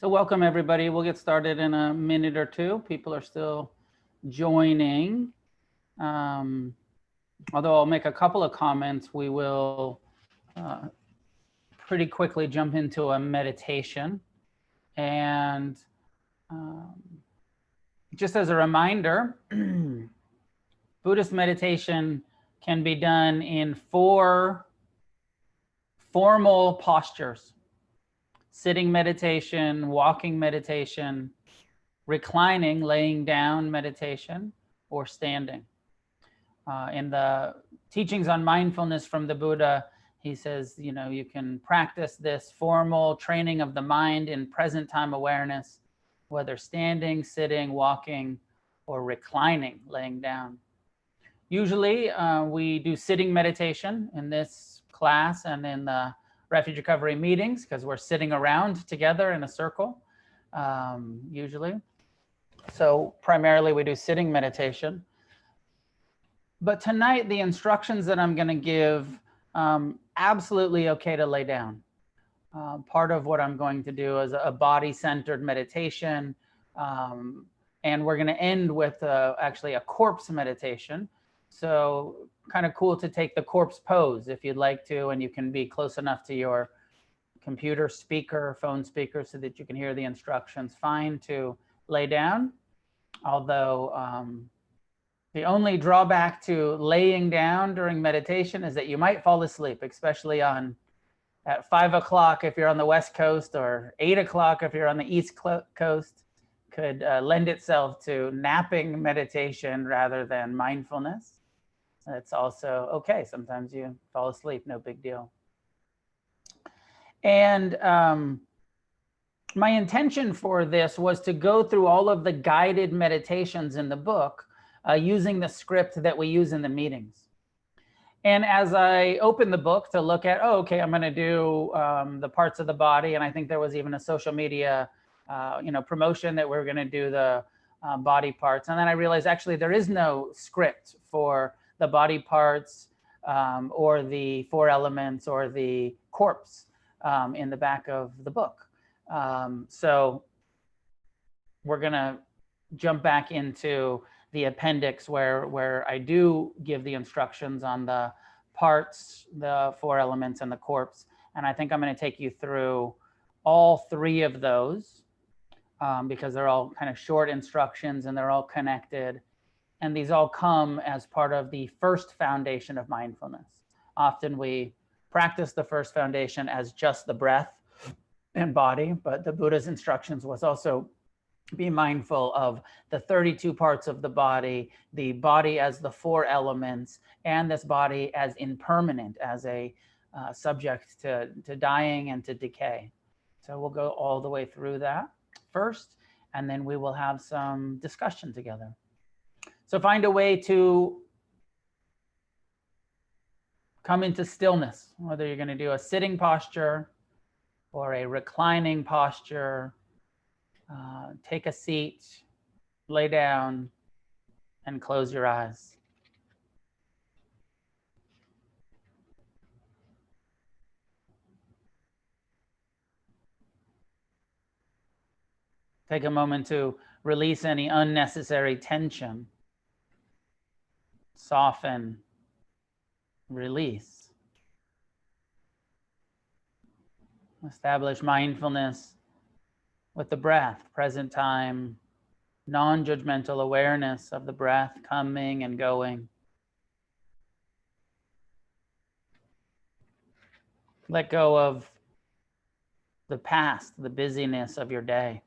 So welcome everybody. We'll get started in a minute or two. People are still joining. Although I'll make a couple of comments, we will pretty quickly jump into a meditation. And just as a reminder, Buddhist meditation can be done in 4 formal postures: sitting meditation, walking meditation, reclining, laying down meditation, or standing. In the teachings on mindfulness from the Buddha, he says, you can practice this formal training of the mind in present time awareness, whether standing, sitting, walking, or reclining, laying down. Usually we do sitting meditation in this class and in the Refuge Recovery meetings because we're sitting around together in a circle, usually. So primarily we do sitting meditation. But tonight, the instructions that I'm going to give, absolutely okay to lay down. Part of what I'm going to do is a body-centered meditation. And we're going to end with actually a corpse meditation. So kind of cool to take the corpse pose if you'd like to, and you can be close enough to your computer speaker, phone speaker, so that you can hear the instructions. Fine to lay down, although the only drawback to laying down during meditation is that you might fall asleep, especially at 5 o'clock if you're on the West Coast, or 8 o'clock if you're on the East Coast. Could lend itself to napping meditation rather than mindfulness. It's also okay. Sometimes you fall asleep, no big deal. And my intention for this was to go through all of the guided meditations in the book using the script that we use in the meetings. And as I opened the book to look at, okay, I'm going to do the parts of the body. And I think there was even a social media promotion that we're going to do the body parts. And then I realized actually there is no script for the body parts or the 4 elements or the corpse in the back of the book. So we're going to jump back into the appendix where I do give the instructions on the parts, the 4 elements, and the corpse. And I think I'm going to take you through all 3 of those because they're all kind of short instructions and they're all connected. And these all come as part of the first foundation of mindfulness. Often we practice the first foundation as just the breath and body, but the Buddha's instructions was also be mindful of the 32 parts of the body as the 4 elements, and this body as impermanent, as a subject to dying and to decay. So we'll go all the way through that first, and then we will have some discussion together. So find a way to come into stillness, whether you're going to do a sitting posture or a reclining posture. Take a seat, lay down, and close your eyes. Take a moment to release any unnecessary tension. Soften, release. Establish mindfulness with the breath, present time, non-judgmental awareness of the breath coming and going. Let go of the past, the busyness of your day.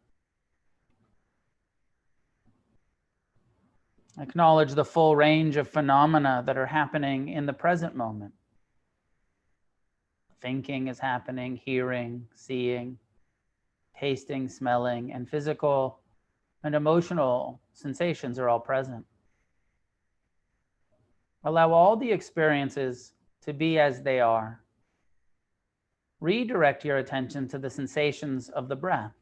Acknowledge the full range of phenomena that are happening in the present moment. Thinking is happening, hearing, seeing, tasting, smelling, and physical and emotional sensations are all present. Allow all the experiences to be as they are. Redirect your attention to the sensations of the breath.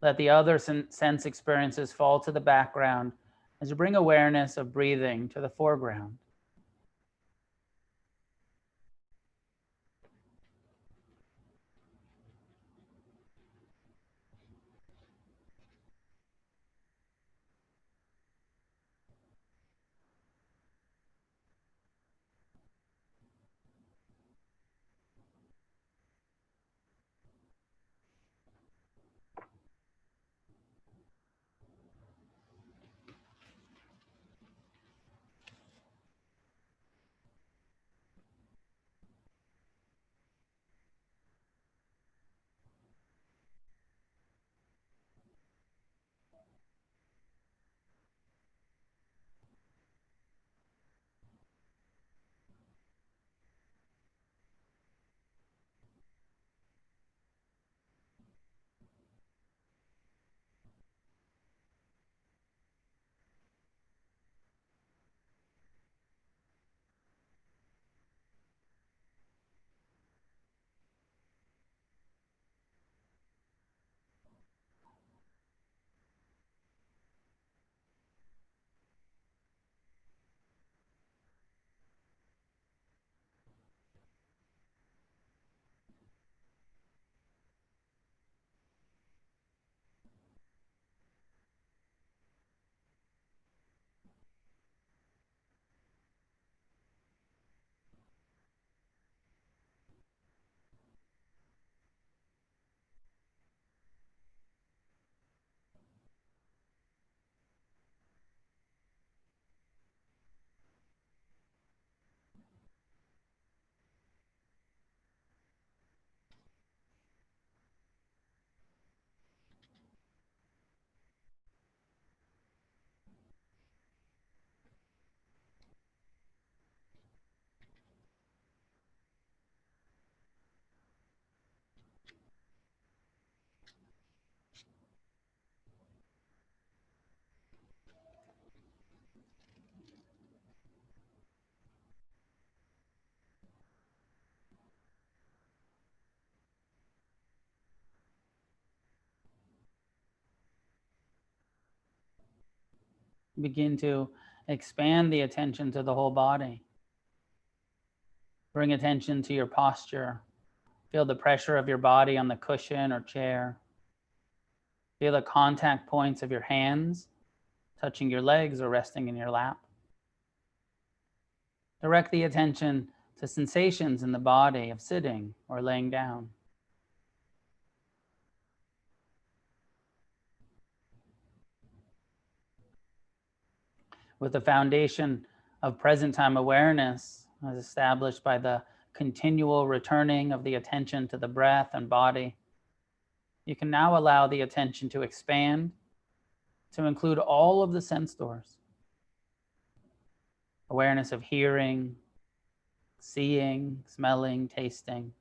Let the other sense experiences fall to the background as you bring awareness of breathing to the foreground. Begin to expand the attention to the whole body. Bring attention to your posture. Feel the pressure of your body on the cushion or chair. Feel the contact points of your hands touching your legs or resting in your lap. Direct the attention to sensations in the body of sitting or laying down. With the foundation of present time awareness as established by the continual returning of the attention to the breath and body, you can now allow the attention to expand to include all of the sense doors. Awareness of hearing, seeing, smelling, tasting.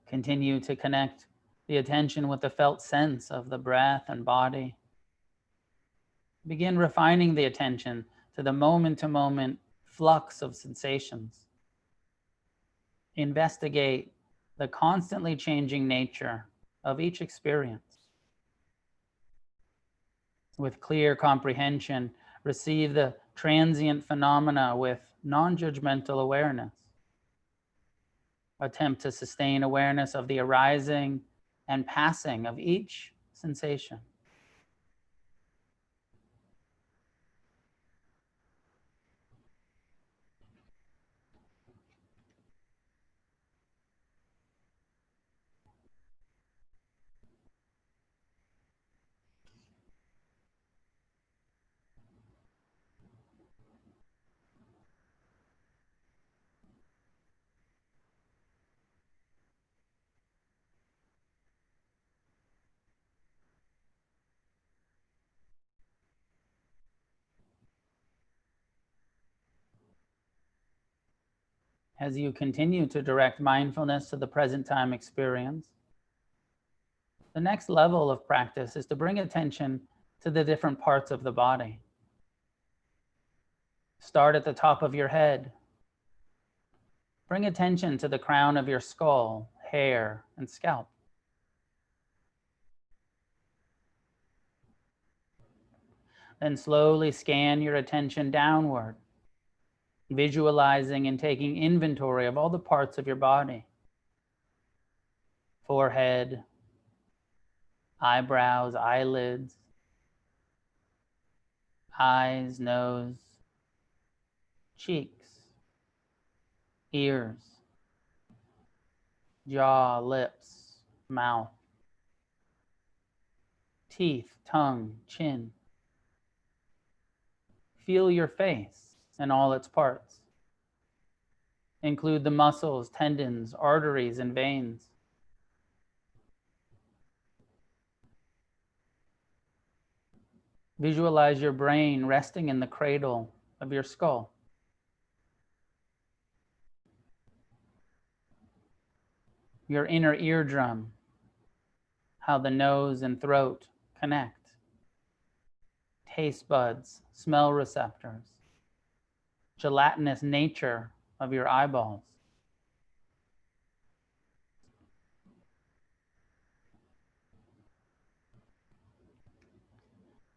Continue to connect the attention with the felt sense of the breath and body. Begin refining the attention to the moment-to-moment flux of sensations. Investigate the constantly changing nature of each experience. With clear comprehension, receive the transient phenomena with non-judgmental awareness. Attempt to sustain awareness of the arising and passing of each sensation. As you continue to direct mindfulness to the present time experience, the next level of practice is to bring attention to the different parts of the body. Start at the top of your head. Bring attention to the crown of your skull, hair, and scalp. Then slowly scan your attention downward, visualizing and taking inventory of all the parts of your body. Forehead, eyebrows, eyelids, eyes, nose, cheeks, ears, jaw, lips, mouth, teeth, tongue, chin. Feel your face and all its parts. Include the muscles, tendons, arteries, and veins. Visualize your brain resting in the cradle of your skull. Your inner eardrum, how the nose and throat connect. Taste buds, smell receptors, gelatinous nature of your eyeballs.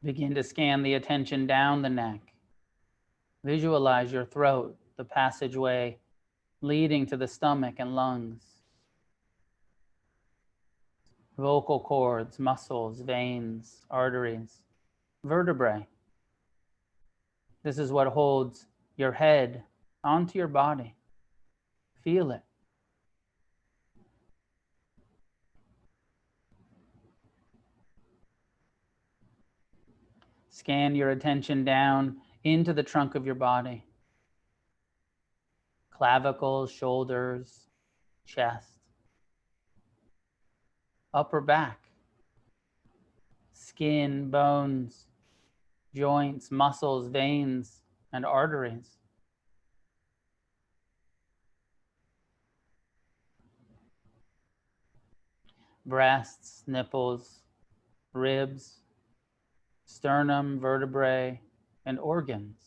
Begin to scan the attention down the neck. Visualize your throat, the passageway leading to the stomach and lungs. Vocal cords, muscles, veins, arteries, vertebrae. This is what holds your head onto your body. Feel it. Scan your attention down into the trunk of your body. clavicles, shoulders, chest, upper back, skin, bones, joints, muscles, veins, and arteries. Breasts, nipples, ribs, sternum, vertebrae, and organs.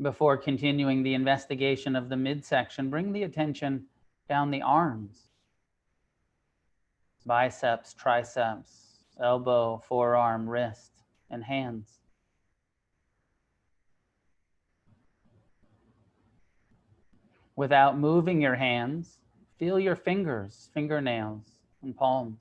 Before continuing the investigation of the midsection, bring the attention down the arms, biceps, triceps, elbow, forearm, wrist, and hands. Without moving your hands, feel your fingers, fingernails, and palms.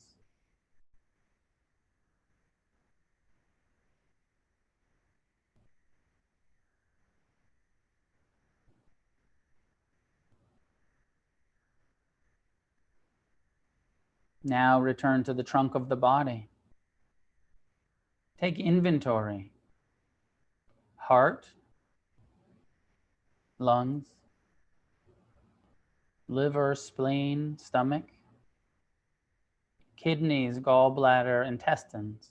Now return to the trunk of the body. Take inventory. Heart, lungs, liver, spleen, stomach, kidneys, gallbladder, intestines,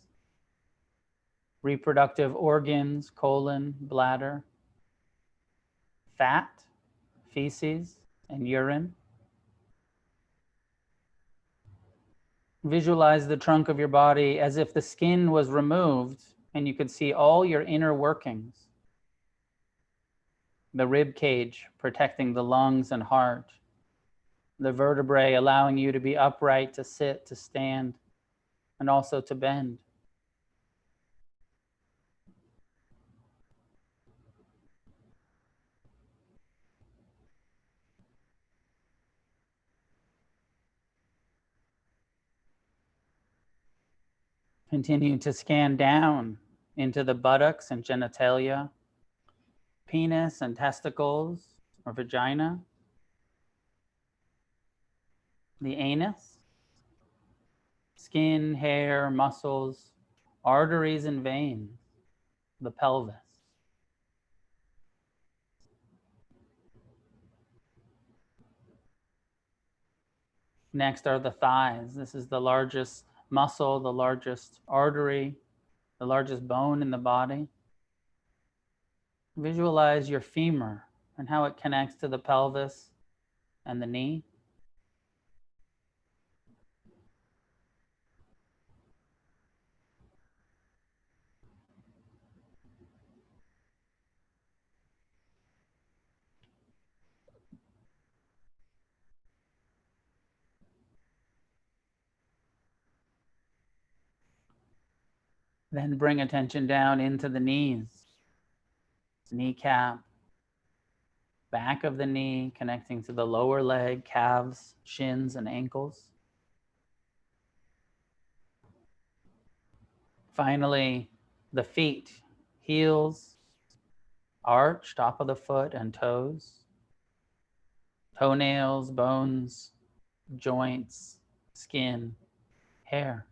reproductive organs, colon, bladder, fat, feces, and urine. Visualize the trunk of your body as if the skin was removed and you could see all your inner workings. The rib cage protecting the lungs and heart, the vertebrae allowing you to be upright, to sit, to stand, and also to bend. Continue to scan down into the buttocks and genitalia, penis and testicles or vagina, the anus, skin, hair, muscles, arteries and veins, the pelvis. Next are the thighs. This is the largest muscle, the largest artery, the largest bone in the body. Visualize your femur and how it connects to the pelvis and the knee. Then bring attention down into the knees, kneecap, back of the knee, connecting to the lower leg, calves, shins, and ankles. Finally, the feet, heels, arch, top of the foot, and toes, toenails, bones, joints, skin, hair.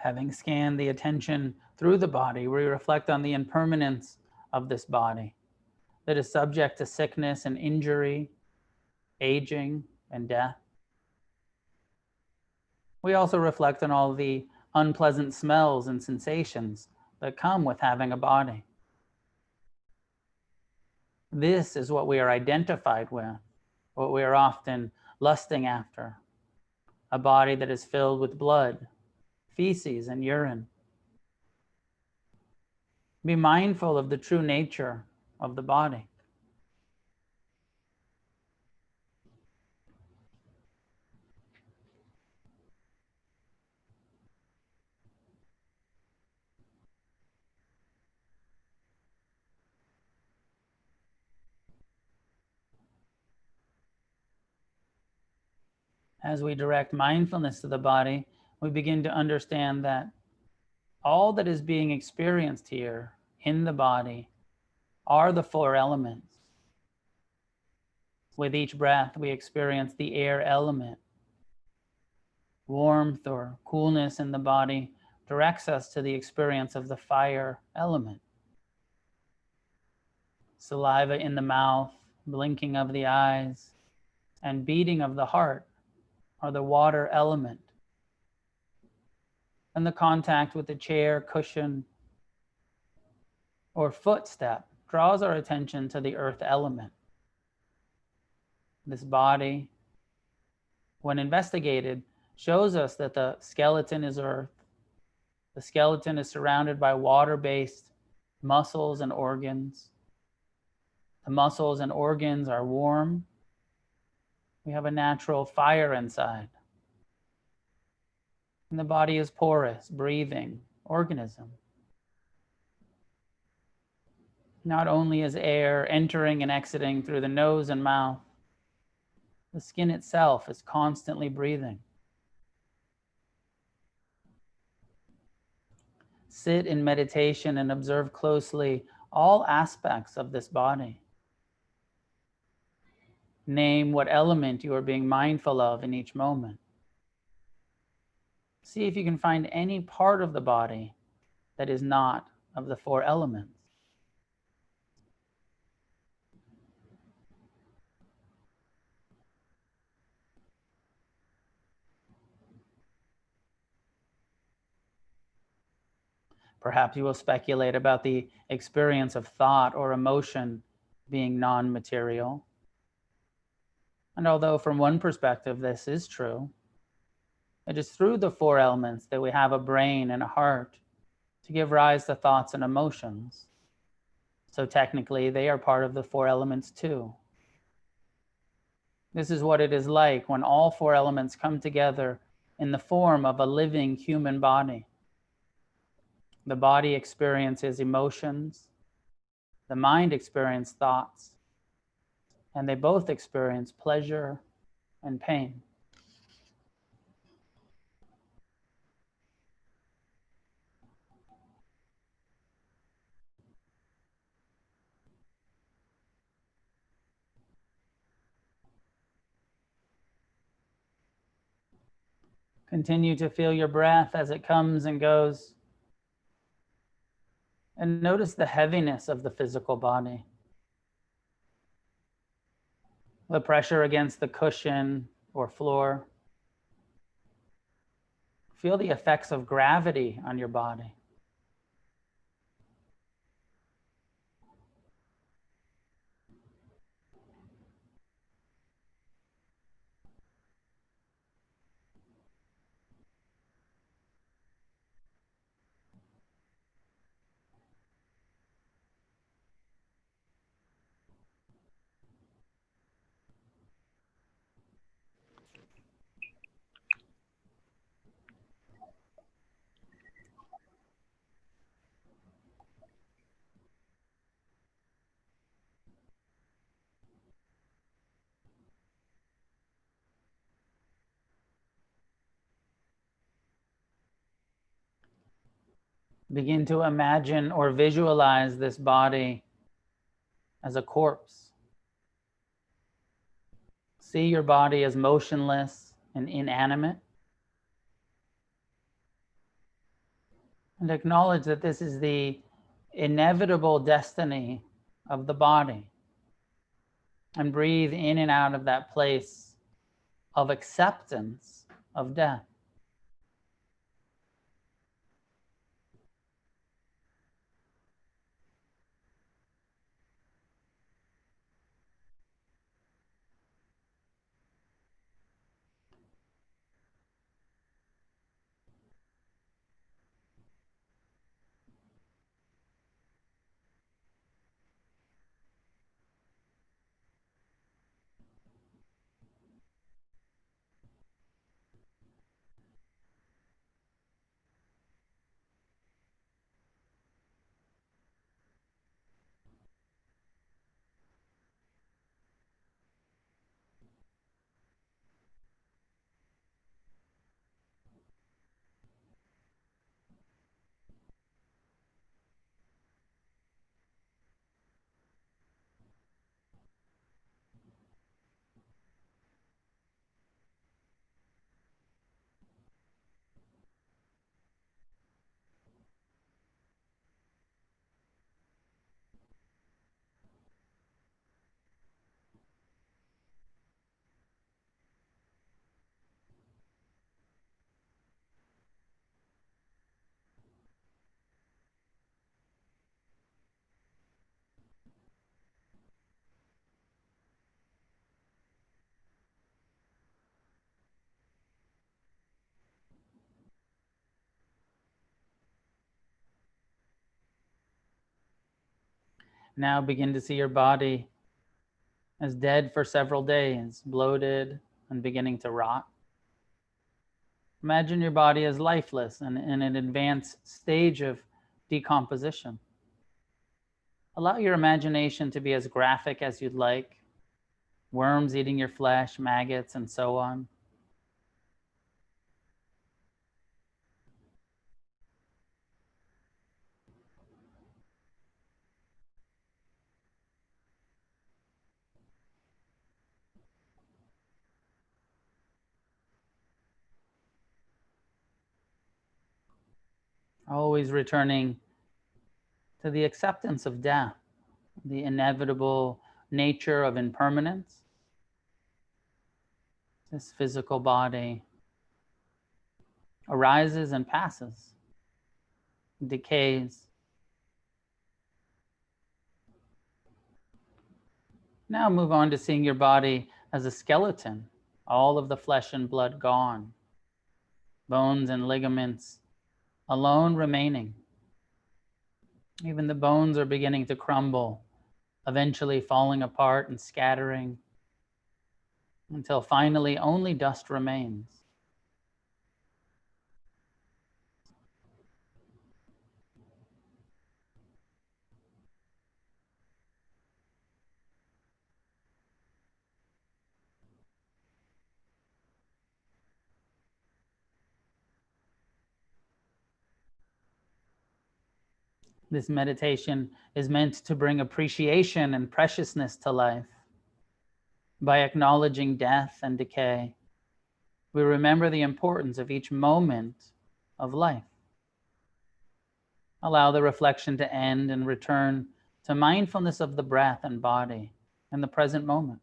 Having scanned the attention through the body, we reflect on the impermanence of this body that is subject to sickness and injury, aging, and death. We also reflect on all the unpleasant smells and sensations that come with having a body. This is what we are identified with, what we are often lusting after, a body that is filled with blood, feces, and urine. Be mindful of the true nature of the body. As we direct mindfulness to the body, we begin to understand that all that is being experienced here in the body are the four elements. With each breath, we experience the air element. Warmth or coolness in the body directs us to the experience of the fire element. Saliva in the mouth, blinking of the eyes, and beating of the heart are the water element. And the contact with the chair, cushion, or footstep draws our attention to the earth element. This body, when investigated, shows us that the skeleton is earth. The skeleton is surrounded by water-based muscles and organs. The muscles and organs are warm. We have a natural fire inside. And the body is porous, breathing organism. Not only is air entering and exiting through the nose and mouth, the skin itself is constantly breathing. Sit in meditation and observe closely all aspects of this body. Name what element you are being mindful of in each moment. See if you can find any part of the body that is not of the four elements. Perhaps you will speculate about the experience of thought or emotion being non-material. And although from one perspective this is true, it is through the four elements that we have a brain and a heart to give rise to thoughts and emotions. So technically, they are part of the four elements too. This is what it is like when all four elements come together in the form of a living human body. The body experiences emotions, the mind experiences thoughts, and they both experience pleasure and pain. Continue to feel your breath as it comes and goes. And notice the heaviness of the physical body. The pressure against the cushion or floor. Feel the effects of gravity on your body. Begin to imagine or visualize this body as a corpse. See your body as motionless and inanimate. And acknowledge that this is the inevitable destiny of the body. And breathe in and out of that place of acceptance of death. Now begin to see your body as dead for several days, bloated and beginning to rot. Imagine your body as lifeless and in an advanced stage of decomposition. Allow your imagination to be as graphic as you'd like. Worms eating your flesh, maggots, and so on. Always returning to the acceptance of death, the inevitable nature of impermanence. This physical body arises and passes, decays. Now move on to seeing your body as a skeleton, all of the flesh and blood gone, bones and ligaments alone remaining. Even the bones are beginning to crumble, eventually falling apart and scattering, until finally only dust remains. This meditation is meant to bring appreciation and preciousness to life. By acknowledging death and decay, we remember the importance of each moment of life. Allow the reflection to end and return to mindfulness of the breath and body in the present moment.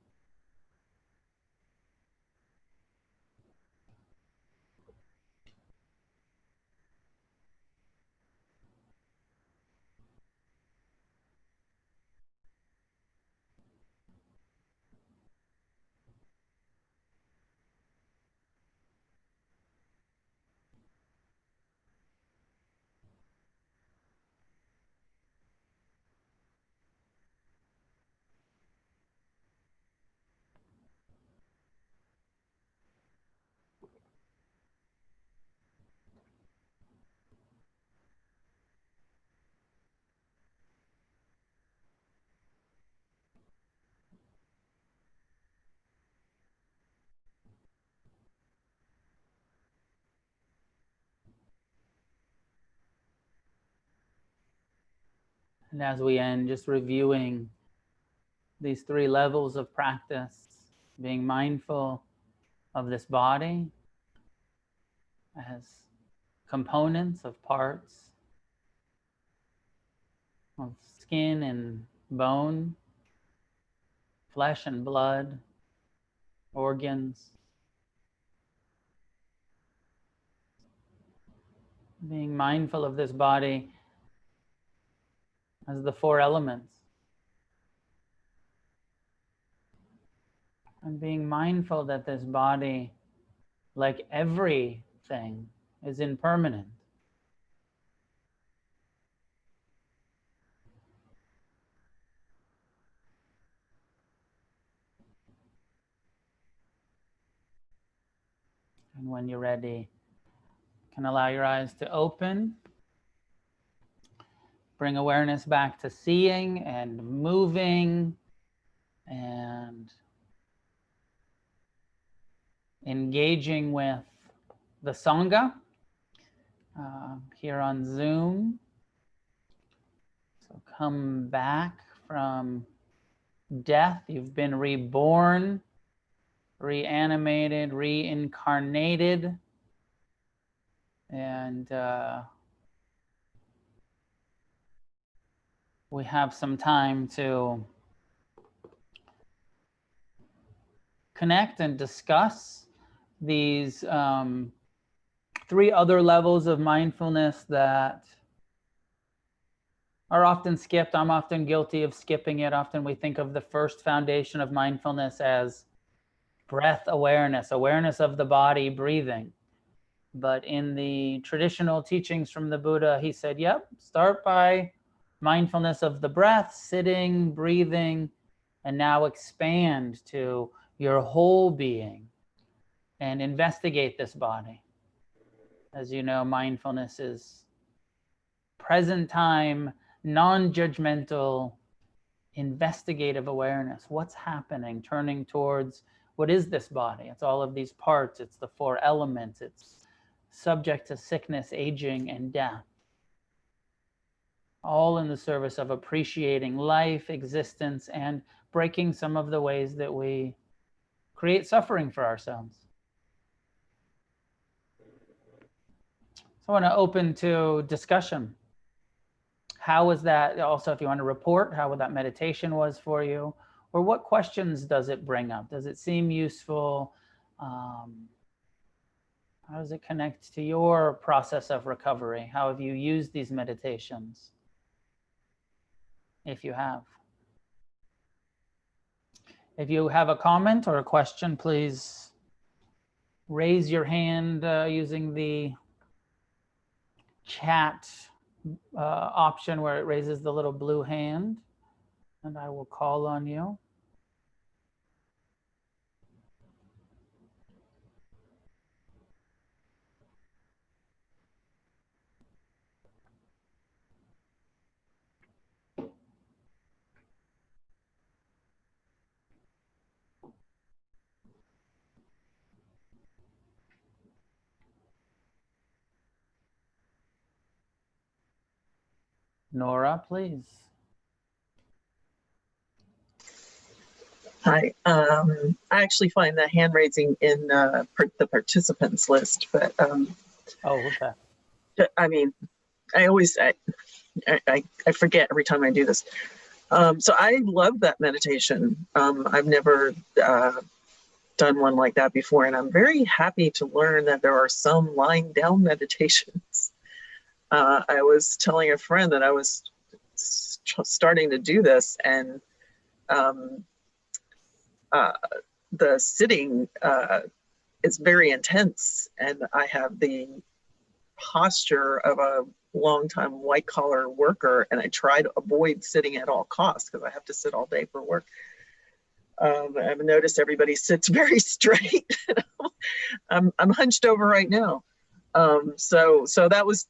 And as we end, just reviewing these three levels of practice, being mindful of this body as components of parts of skin and bone, flesh and blood, organs. Being mindful of this body as the four elements. And being mindful that this body, like everything, is impermanent. And when you're ready, you can allow your eyes to open. Bring awareness back to seeing and moving and engaging with the Sangha here on Zoom. So come back from death. You've been reborn, reanimated, reincarnated, and we have some time to connect and discuss these three other levels of mindfulness that are often skipped. I'm often guilty of skipping it. Often we think of the first foundation of mindfulness as breath awareness, awareness of the body, breathing. But in the traditional teachings from the Buddha, he said, yep, start by mindfulness of the breath, sitting, breathing, and now expand to your whole being and investigate this body. As you know, mindfulness is present time, non-judgmental, investigative awareness. What's happening? Turning towards what is this body? It's all of these parts. It's the four elements. It's subject to sickness, aging, and death. All in the service of appreciating life, existence, and breaking some of the ways that we create suffering for ourselves. So I want to open to discussion. How was that? Also, if you want to report how that meditation was for you, or what questions does it bring up? Does it seem useful? How does it connect to your process of recovery? How have you used these meditations? If you have. If you have a comment or a question, please raise your hand using the chat option where it raises the little blue hand, and I will call on you. Nora, please. Hi. I actually find the hand raising in the participants list, but oh, okay. I mean, I forget every time I do this. So I love that meditation. I've never done one like that before, and I'm very happy to learn that there are some lying down meditations. I was telling a friend that I was starting to do this, and the sitting is very intense, and I have the posture of a longtime white collar worker, and I try to avoid sitting at all costs because I have to sit all day for work. I've noticed everybody sits very straight. I'm hunched over right now. So that was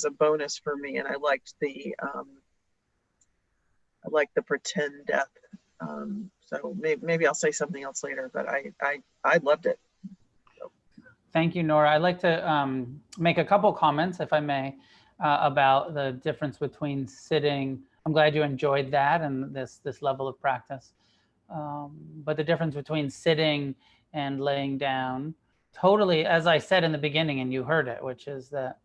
a bonus for me, and I liked the pretend death. So maybe I'll say something else later, but I loved it. So. Thank you, Nora. I'd like to make a couple comments, if I may, about the difference between sitting. I'm glad you enjoyed that and this level of practice. But the difference between sitting and laying down, totally, as I said in the beginning, and you heard it, which is that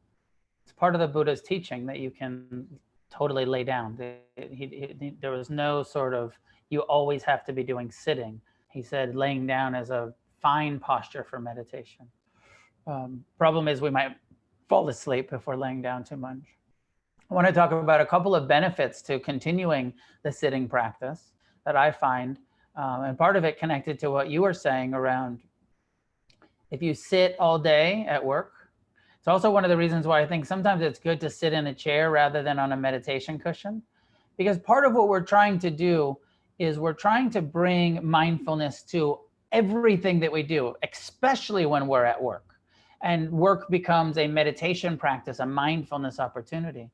it's part of the Buddha's teaching that you can totally lay down. There was no sort of, you always have to be doing sitting. He said laying down is a fine posture for meditation. Problem is we might fall asleep if we're laying down too much. I want to talk about a couple of benefits to continuing the sitting practice that I find, and part of it connected to what you were saying around if you sit all day at work. It's also one of the reasons why I think sometimes it's good to sit in a chair rather than on a meditation cushion, because part of what we're trying to do is we're trying to bring mindfulness to everything that we do, especially when we're at work. And work becomes a meditation practice, a mindfulness opportunity.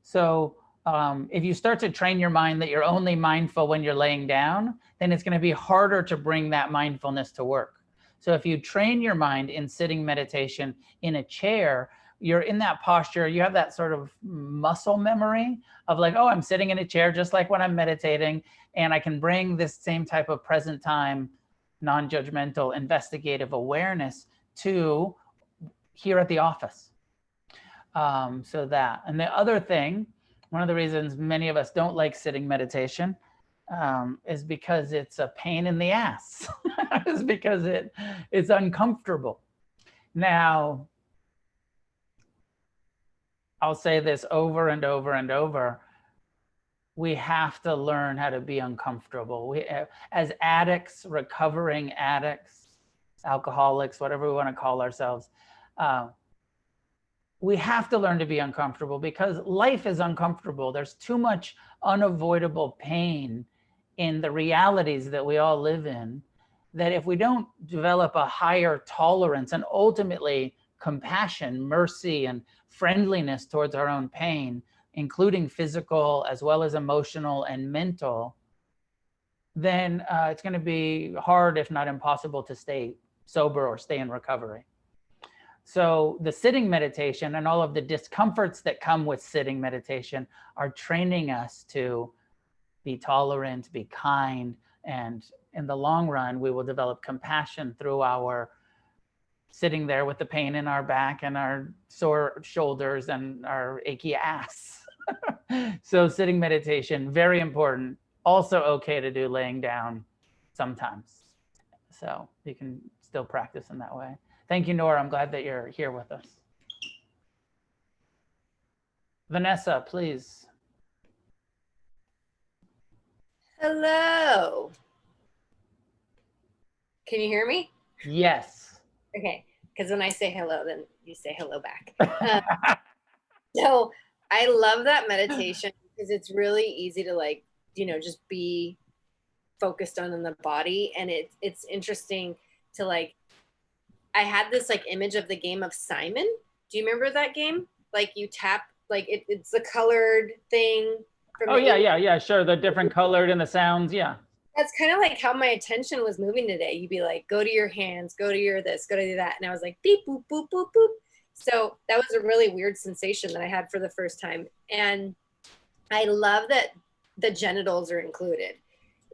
So if you start to train your mind that you're only mindful when you're laying down, then it's going to be harder to bring that mindfulness to work. So if you train your mind in sitting meditation in a chair, you're in that posture, you have that sort of muscle memory of like, oh, I'm sitting in a chair just like when I'm meditating, and I can bring this same type of present time, non-judgmental, investigative awareness to here at the office. So that, and the other thing, one of the reasons many of us don't like sitting meditation is because it's a pain in the ass. Is because it's uncomfortable. Now, I'll say this over and over and over. We have to learn how to be uncomfortable. We, as addicts, recovering addicts, alcoholics, whatever we want to call ourselves, we have to learn to be uncomfortable because life is uncomfortable. There's too much unavoidable pain in the realities that we all live in, that if we don't develop a higher tolerance and ultimately compassion, mercy, and friendliness towards our own pain, including physical as well as emotional and mental, then it's going to be hard, if not impossible, to stay sober or stay in recovery. So the sitting meditation and all of the discomforts that come with sitting meditation are training us to be tolerant, be kind, and in the long run, we will develop compassion through our sitting there with the pain in our back and our sore shoulders and our achy ass. So sitting meditation, very important. Also okay to do laying down sometimes. So you can still practice in that way. Thank you, Nora. I'm glad that you're here with us. Vanessa, please. Hello. Can you hear me? Yes. Okay, because when I say hello, then you say hello back. So I love that meditation because it's really easy to, like, you know, just be focused on in the body. And it's interesting to, like, I had this like image of the game of Simon. Do you remember that game? Like you tap, like it's the colored thing. Oh yeah, sure. The different colored and the sounds, yeah. That's kind of like how my attention was moving today. You'd be like, go to your hands, go to your this, go to that. And I was like, beep, boop, boop, boop, boop. So that was a really weird sensation that I had for the first time. And I love that the genitals are included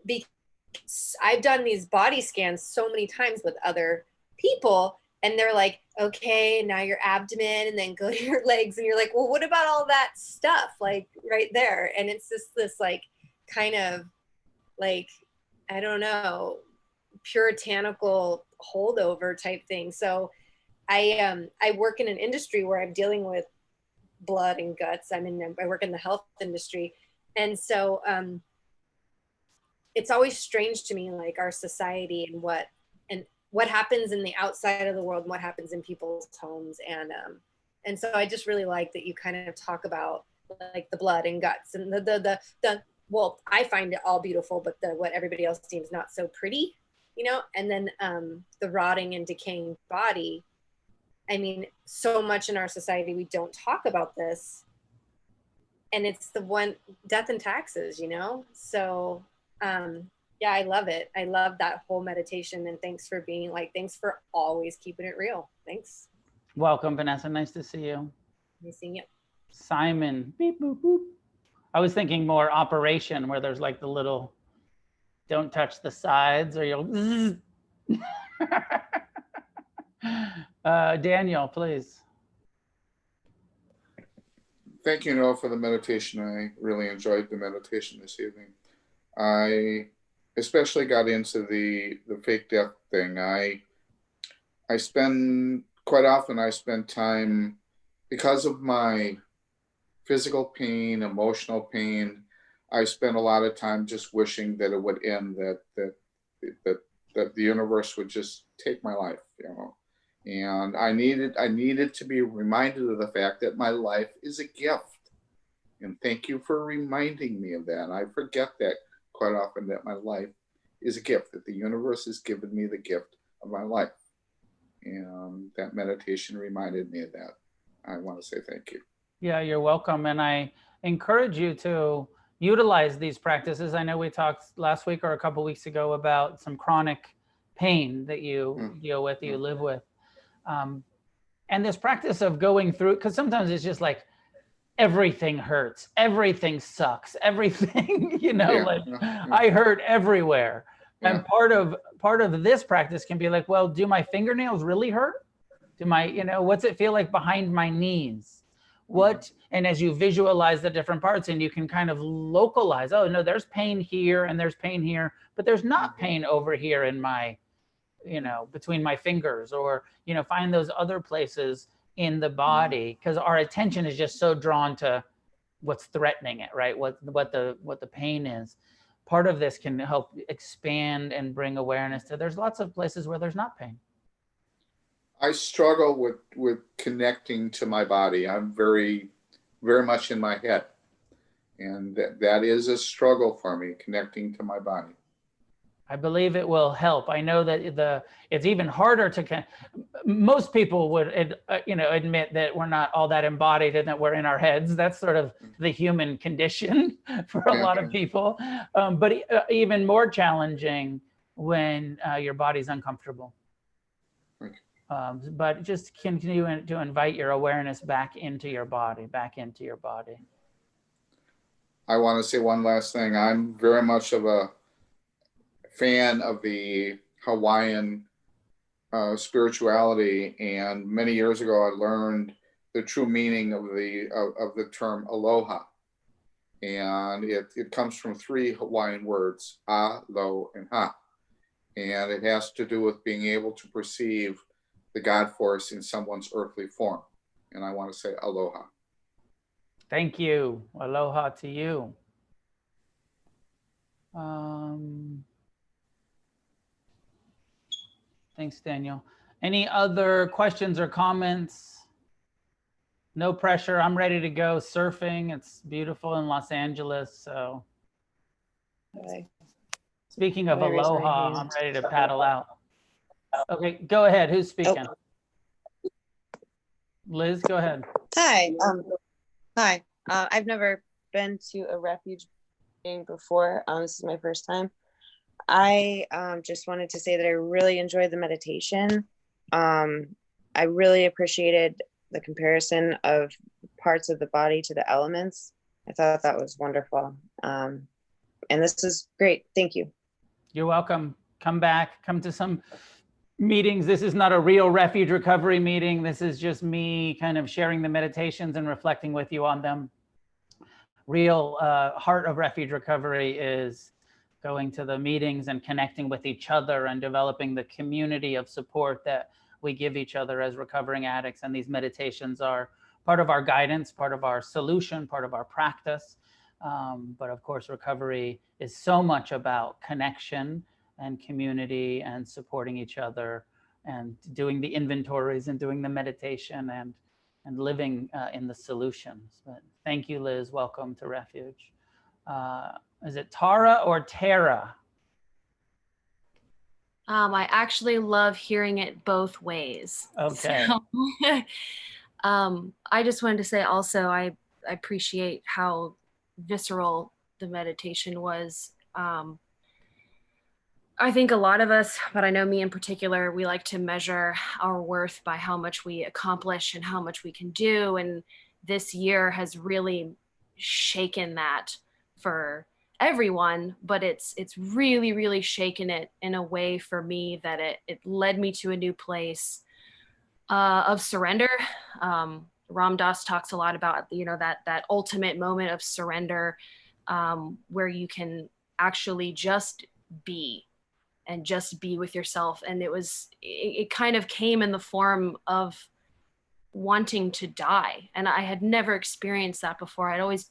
because I've done these body scans so many times with other people, and they're like, okay, now your abdomen, and then go to your legs. And you're like, well, what about all that stuff? Like right there. And it's just this like kind of like, I don't know, puritanical holdover type thing. So I work in an industry where I'm dealing with blood and guts. I work in the health industry. And so it's always strange to me, like our society and what happens in the outside of the world and what happens in people's homes. And so I just really like that you kind of talk about like the blood and guts and the well, I find it all beautiful, but what everybody else seems not so pretty, you know? And then the rotting and decaying body. I mean, so much in our society, we don't talk about this. And it's the one, death and taxes, you know? So yeah, I love it. I love that whole meditation. And thanks for being like, thanks for always keeping it real. Thanks. Welcome, Vanessa. Nice to see you. Nice seeing you. Simon, beep, boop, boop. I was thinking more operation where there's like the little, don't touch the sides or you'll. Daniel, please. Thank you, Noah, for the meditation. I really enjoyed the meditation this evening. I especially got into the fake death thing. I spend time, because of my physical pain, emotional pain, I spend a lot of time just wishing that it would end, that the universe would just take my life, you know. And I needed to be reminded of the fact that my life is a gift. And thank you for reminding me of that. I forget that quite often, that my life is a gift, that the universe has given me the gift of my life. And that meditation reminded me of that. I want to say thank you. Yeah, you're welcome. And I encourage you to utilize these practices. I know we talked last week or a couple of weeks ago about some chronic pain that you deal with, that you live with. And this practice of going through, because sometimes it's just like, everything hurts, everything sucks, everything, you know, I hurt everywhere. And part of this practice can be like, well, do my fingernails really hurt? What's it feel like behind my knees? And as you visualize the different parts, and you can kind of localize, oh no, there's pain here and there's pain here, but there's not pain over here in my, between my fingers, or, find those other places in the body, because our attention is just so drawn to what's threatening it, right? What the pain is. Part of this can help expand and bring awareness to, there's lots of places where there's not pain. I struggle with connecting to my body. I'm very, very much in my head. And that is a struggle for me, connecting to my body. I believe it will help. I know that it's even harder to, most people would, admit that we're not all that embodied and that we're in our heads. That's sort of the human condition for a lot of people. But even more challenging when your body's uncomfortable. But just continue to invite your awareness back into your body, I want to say one last thing. I'm very much of a fan of the Hawaiian spirituality, and many years ago I learned the true meaning of the term aloha, and it comes from 3 Hawaiian words, a, lo, and ha, and it has to do with being able to perceive the God force in someone's earthly form, and I want to say aloha. Thank you. Aloha to you. Thanks, Daniel. Any other questions or comments? No pressure. I'm ready to go surfing. It's beautiful in Los Angeles. So speaking of aloha, I'm ready to paddle out. Okay, go ahead. Who's speaking? Oh. Liz, go ahead. Hi. Hi. I've never been to a refuge meeting before. This is my first time. I just wanted to say that I really enjoyed the meditation. I really appreciated the comparison of parts of the body to the elements. I thought that was wonderful. And this is great. Thank you. You're welcome. Come back, come to some meetings. This is not a real Refuge Recovery meeting. This is just me kind of sharing the meditations and reflecting with you on them. Real heart of Refuge Recovery is going to the meetings and connecting with each other and developing the community of support that we give each other as recovering addicts. And these meditations are part of our guidance, part of our solution, part of our practice. But of course, recovery is so much about connection and community and supporting each other and doing the inventories and doing the meditation and living in the solutions. But thank you, Liz. Welcome to Refuge. Is it Tara or Tara? I actually love hearing it both ways. Okay. So, I just wanted to say also, I appreciate how visceral the meditation was. I think a lot of us, but I know me in particular, we like to measure our worth by how much we accomplish and how much we can do. And this year has really shaken that for everyone, but it's really, really shaken it in a way for me that it led me to a new place of surrender. Ram Dass talks a lot about, that ultimate moment of surrender, where you can actually just be with yourself. And it kind of came in the form of wanting to die. And I had never experienced that before. I'd always,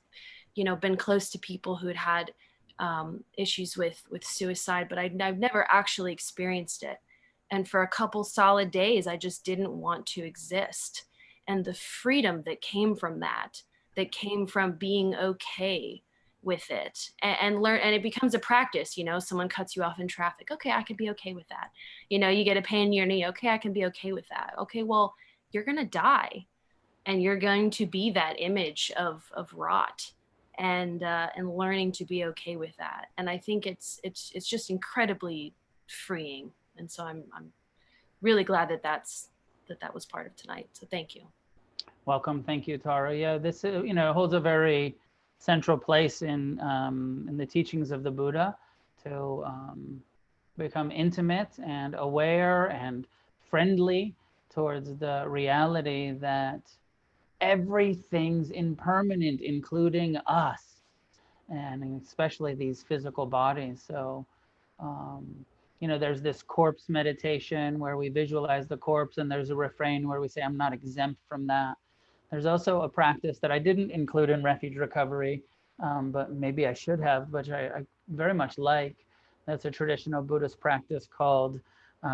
been close to people who had issues with suicide, but I've never actually experienced it. And for a couple solid days, I just didn't want to exist. And the freedom that came from that came from being okay with it and learn. And it becomes a practice. Someone cuts you off in traffic. Okay, I could be okay with that. You get a pain in your knee. Okay, I can be okay with that. Okay, well, you're going to die and you're going to be that image of rot, and learning to be okay with that. And I think it's just incredibly freeing. And so I'm really glad that was part of tonight. So thank you. Welcome. Thank you, Tara. Yeah, this holds a very central place in the teachings of the Buddha to become intimate and aware and friendly towards the reality that everything's impermanent, including us, and especially these physical bodies. So, there's this corpse meditation where we visualize the corpse, and there's a refrain where we say, I'm not exempt from that. There's also a practice that I didn't include in Refuge Recovery, but maybe I should have, which I very much like. That's a traditional Buddhist practice called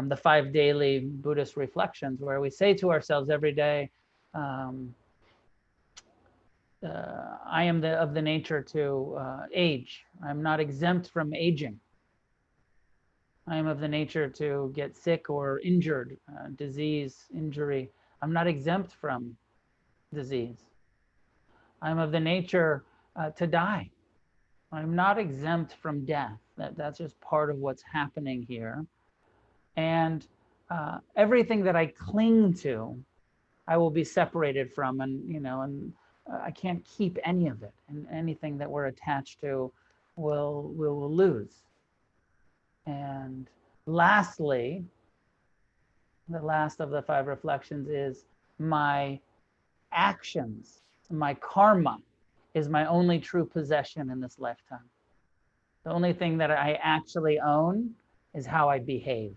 the 5 daily Buddhist reflections, where we say to ourselves every day, I am of the nature to age. I'm not exempt from aging. I am of the nature to get sick or injured, disease, injury. I'm not exempt from disease. I'm of the nature to die. I'm not exempt from death. That's just part of what's happening here. And everything that I cling to, I will be separated from, and I can't keep any of it. And anything that we're attached to, will lose. And lastly, the last of the 5 reflections is my actions, my karma is my only true possession in this lifetime. The only thing that I actually own is how I behave.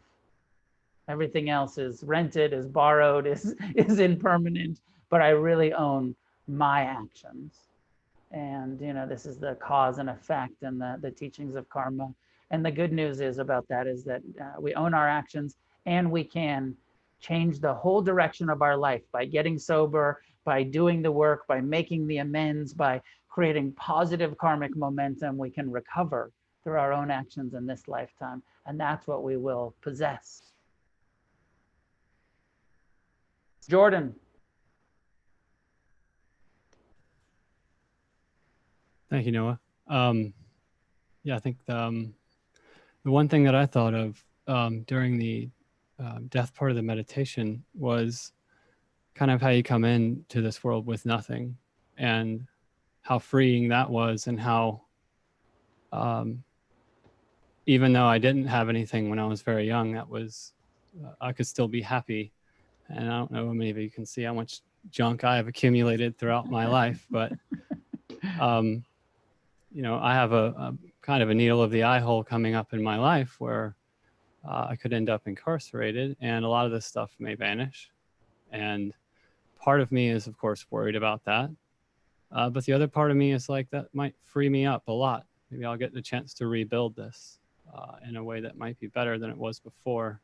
Everything else is rented, is borrowed, is impermanent, but I really own my actions. And, this is the cause and effect and the teachings of karma. And the good news is about that is that we own our actions, and we can change the whole direction of our life by getting sober, by doing the work, by making the amends, by creating positive karmic momentum. We can recover through our own actions in this lifetime. And that's what we will possess. Jordan. Thank you, Noah. Yeah, I think the one thing that I thought of during the death part of the meditation was kind of how you come into this world with nothing, and how freeing that was, and how even though I didn't have anything when I was very young, that was I could still be happy. And I don't know how many of you can see how much junk I have accumulated throughout my life, but I have a kind of a needle of the eye hole coming up in my life where I could end up incarcerated, and a lot of this stuff may vanish. And part of me is, of course, worried about that. But the other part of me is like, that might free me up a lot. Maybe I'll get the chance to rebuild this in a way that might be better than it was before.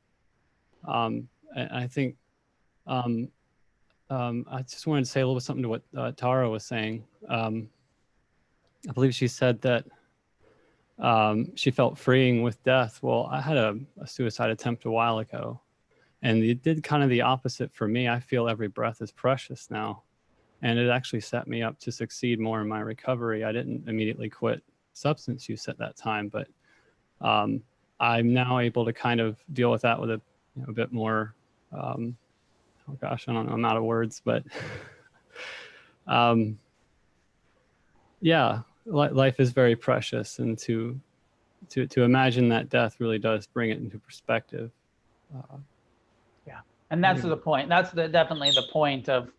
And I think I just wanted to say a little bit something to what Tara was saying. I believe she said that she felt freeing with death. Well, I had a suicide attempt a while ago, and it did kind of the opposite for me. I feel every breath is precious now, and it actually set me up to succeed more in my recovery. I didn't immediately quit substance use at that time, but I'm now able to kind of deal with that with a bit more, oh gosh, I don't know, I'm out of words, but yeah, life is very precious, and to imagine that death really does bring it into perspective. Yeah, and that's the point. That's definitely the point of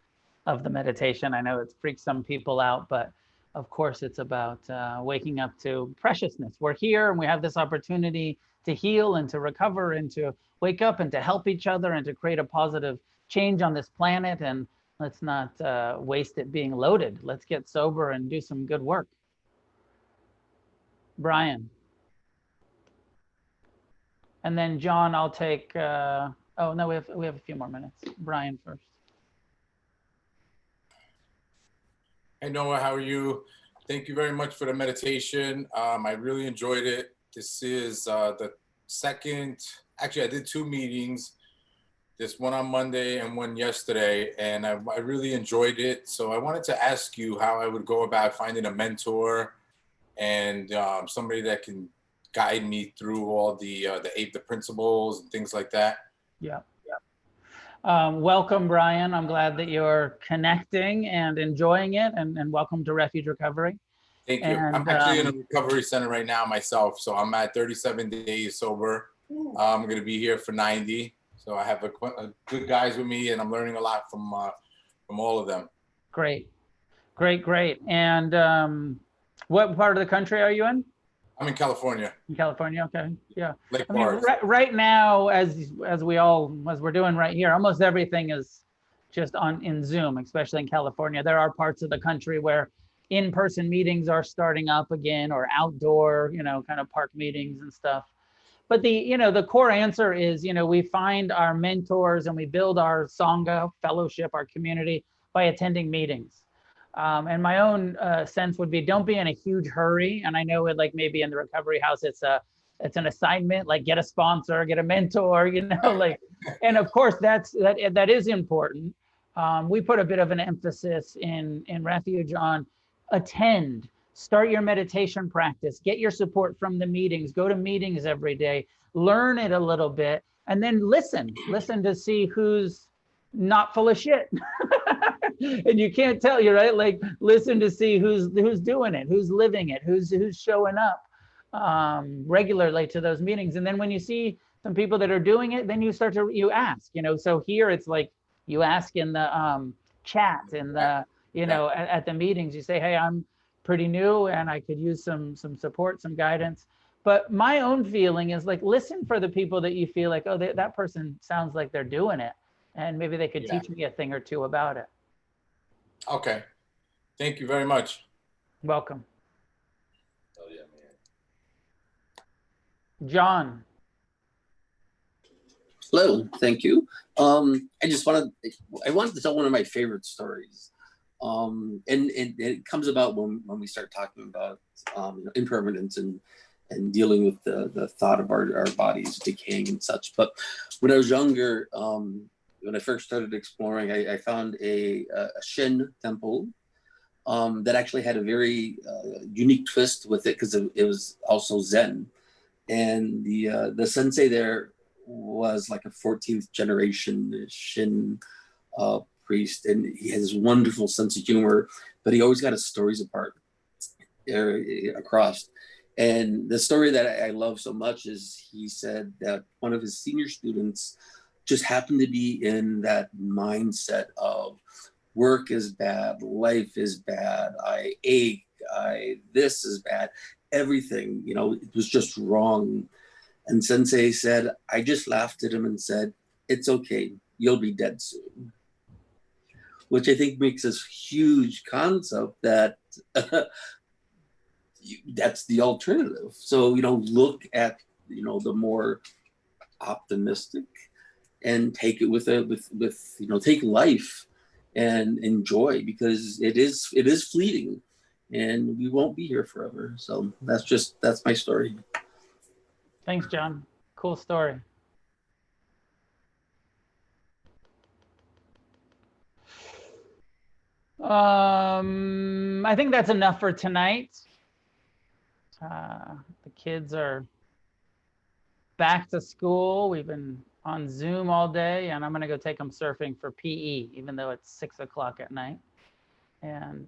the meditation. I know it freaks some people out, but of course it's about waking up to preciousness. We're here and we have this opportunity to heal and to recover and to wake up and to help each other and to create a positive change on this planet. And let's not waste it being loaded. Let's get sober and do some good work. Brian. And then John, I'll take, oh no, we have a few more minutes. Brian first. Hey Noah, how are you? Thank you very much for the meditation. I really enjoyed it. This is the second, actually I did 2 meetings, this one on Monday and one yesterday, and I really enjoyed it. So I wanted to ask you how I would go about finding a mentor and somebody that can guide me through all the principles and things like that. Yeah. Welcome, Brian. I'm glad that you're connecting and enjoying it, and welcome to Refuge Recovery. Thank you. And, I'm actually in a recovery center right now myself. So I'm at 37 days sober. I'm going to be here for 90. So I have a good guys with me, and I'm learning a lot from all of them. Great. And what part of the country are you in? I'm in California. In California, okay, yeah. Lake I mean, Forest. right now, as we're doing right here, almost everything is just in Zoom, especially in California. There are parts of the country where in-person meetings are starting up again, or outdoor, kind of park meetings and stuff. But the core answer is, we find our mentors and we build our Sangha fellowship, our community, by attending meetings. And my own sense would be, don't be in a huge hurry. And I know it, like maybe in the recovery house, it's an assignment, like get a sponsor, get a mentor, like, and of course that is important. We put a bit of an emphasis in Refuge on attend, start your meditation practice, get your support from the meetings, go to meetings every day, learn it a little bit, and then listen to see who's not full of shit. And you can't tell, you're right, like listen to see who's doing it, who's living it, who's showing up regularly to those meetings. And then when you see some people that are doing it, then you ask, so here it's like you ask in the chat, in the at the meetings, you say, hey, I'm pretty new and I could use some support, some guidance. But my own feeling is like, listen for the people that you feel like, oh, that person sounds like they're doing it, and maybe they could teach me a thing or two about it. Okay. Thank you very much. Welcome. Oh, yeah, man. John. Hello, thank you. I wanted to tell one of my favorite stories. And it comes about when we start talking about impermanence and dealing with the thought of our bodies decaying and such. But when I was younger, when I first started exploring, I found a Shin temple that actually had a very unique twist with it, because it was also Zen. And the sensei there was like a 14th generation Shin priest, and he has this wonderful sense of humor, but he always got his stories across. And the story that I love so much is he said that one of his senior students just happened to be in that mindset of work is bad, life is bad, I ache, this is bad, everything, it was just wrong. And Sensei said, I just laughed at him and said, it's okay, you'll be dead soon. Which I think makes this huge concept that that's the alternative. So, look at, the more optimistic, and take it with take life and enjoy, because it is fleeting and we won't be here forever. So that's my story. Thanks, John. Cool story. I think that's enough for tonight. The kids are back to school. We've been on Zoom all day, and I'm going to go take them surfing for PE, even though it's 6 o'clock at night. And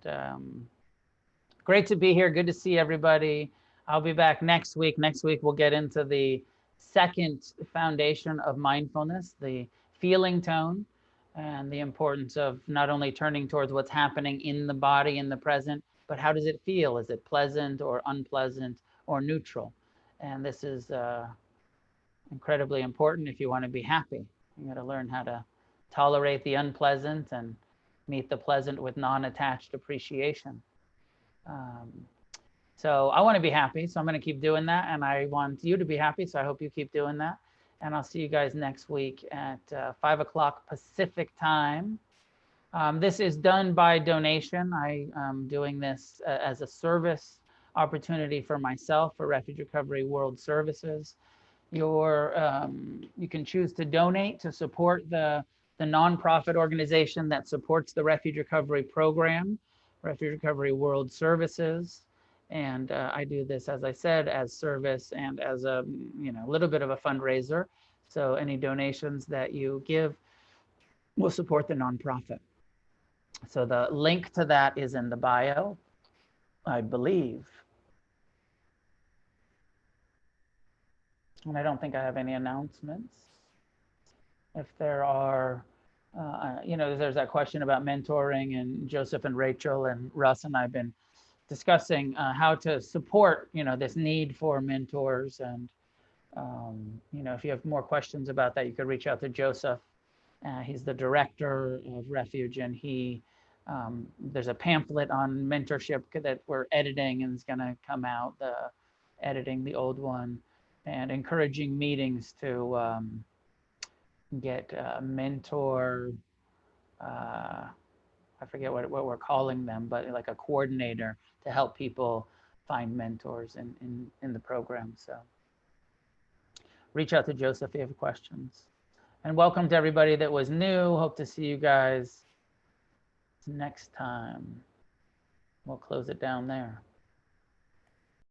great to be here. Good to see everybody. I'll be back next week. Next week, we'll get into the second foundation of mindfulness, the feeling tone, and the importance of not only turning towards what's happening in the body in the present, but how does it feel? Is it pleasant or unpleasant or neutral? And this is incredibly important if you want to be happy. You got to learn how to tolerate the unpleasant and meet the pleasant with non-attached appreciation. So I want to be happy, so I'm going to keep doing that, and I want you to be happy, so I hope you keep doing that. And I'll see you guys next week at 5 o'clock Pacific time. This is done by donation. I am doing this as a service opportunity for myself, for Refuge Recovery World Services. You can choose to donate to support the nonprofit organization that supports the Refuge Recovery program, Refuge Recovery World Services. And I do this, as I said, as service and as a little bit of a fundraiser. So any donations that you give will support the nonprofit. So the link to that is in the bio, I believe. And I don't think I have any announcements. If there are, there's that question about mentoring, and Joseph and Rachel and Russ and I have been discussing how to support, this need for mentors. And, if you have more questions about that, you could reach out to Joseph. He's the director of Refuge, and there's a pamphlet on mentorship that we're editing and is going to come out, editing the old one. and encouraging meetings to get a mentor. I forget what we're calling them, but like a coordinator to help people find mentors in the program. So reach out to Joseph if you have questions. And welcome to everybody that was new. Hope to see you guys next time. We'll close it down there.